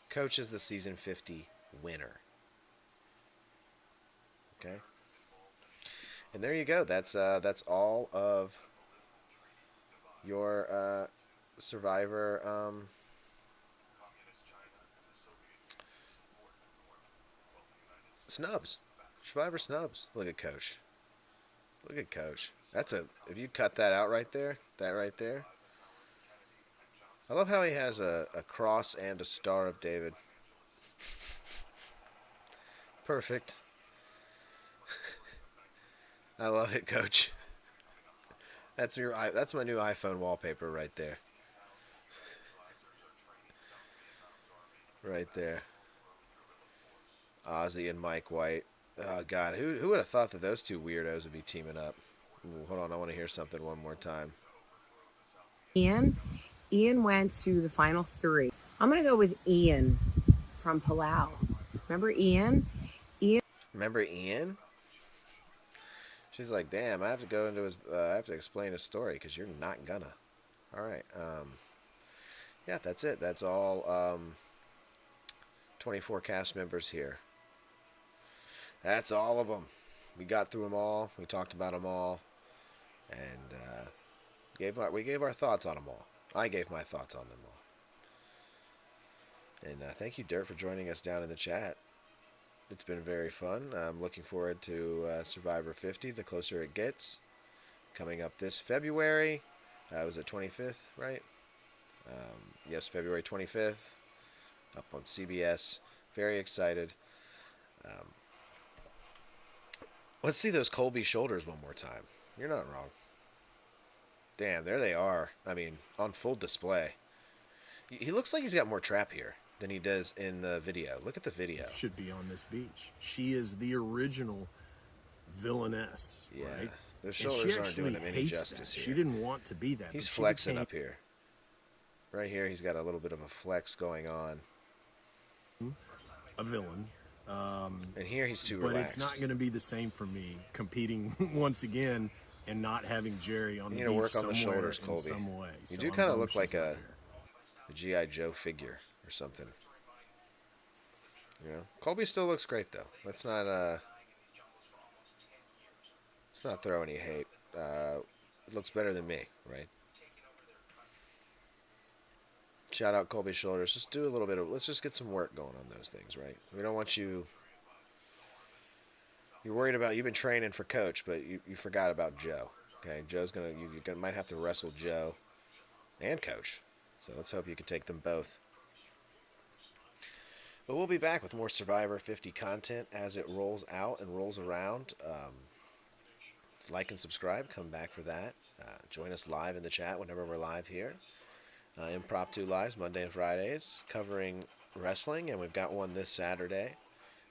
Coach is the season 50 winner. Okay? And there you go. That's all of your Survivor snubs. Survivor snubs. Look at Coach. Look at Coach. If you cut that out right there, that right there. I love how he has a cross and a Star of David. Perfect. I love it, Coach. That's my new iPhone wallpaper right there. Right there. Ozzy and Mike White. Oh, God. Who would have thought that those two weirdos would be teaming up? Ooh, hold on. I want to hear something one more time. Ian went to the final 3. I'm going to go with Ian from Palau. Remember Ian? Remember Ian? She's like, damn, I have to go into his, I have to explain his story because you're not gonna. All right. Yeah, that's it. That's all 24 cast members here. That's all of them. We got through them all. We talked about them all. And we gave our thoughts on them all. I gave my thoughts on them all. And thank you, Dirt, for joining us down in the chat. It's been very fun. I'm looking forward to Survivor 50, the closer it gets. Coming up this February. Was it 25th, right? Yes, February 25th. Up on CBS. Very excited. Let's see those Colby shoulders one more time. You're not wrong. Damn, there they are. I mean, on full display. He looks like he's got more trap here than he does in the video. Look at the video. Should be on this beach. She is the original villainess. Yeah, right? Those shoulders aren't doing him any justice here. She didn't want to be that. He's flexing up here. Right here, he's got a little bit of a flex going on. A villain. And here he's too But relaxed. it's not going to be the same for me competing once again and not having Jerry on the beach. You need to work on the shoulders, Colby. Some way. You do kind of look like a G.I. Joe figure or something. You know, Colby still looks great though. Let's not throw any hate. It looks better than me, right? Shout out Colby's shoulders. Just do a little bit of. Let's just get some work going on those things, right? We don't want you. You're worried about. You've been training for Coach, but you forgot about Joe. Okay, Joe's gonna. You might have to wrestle Joe and Coach. So let's hope you can take them both. But we'll be back with more Survivor 50 content as it rolls out and rolls around. Like and subscribe. Come back for that. Join us live in the chat whenever we're live here. Impromptu lives Monday and Fridays covering wrestling, and we've got one this Saturday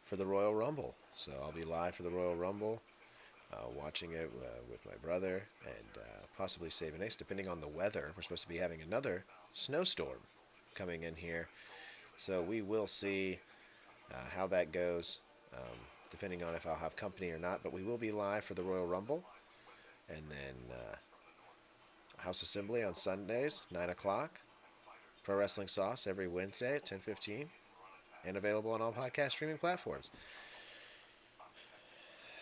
for the Royal Rumble. So I'll be live for the Royal Rumble, watching it with my brother, and possibly saving Ace, depending on the weather. We're supposed to be having another snowstorm coming in here, so we will see how that goes, depending on if I'll have company or not. But we will be live for the Royal Rumble, and then House Assembly on Sundays, 9 o'clock. Pro Wrestling Sauce every Wednesday at 10:15, and available on all podcast streaming platforms.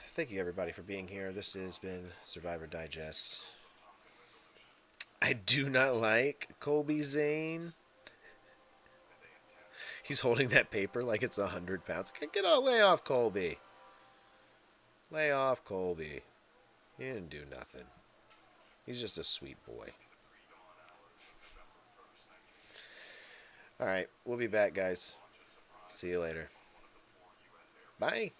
Thank you, everybody, for being here. This has been Survivor Digest. I do not like Colby Zane. He's holding that paper like it's 100 pounds. Lay off, Colby. Lay off, Colby. He didn't do nothing. He's just a sweet boy. All right, we'll be back, guys. See you later. Bye.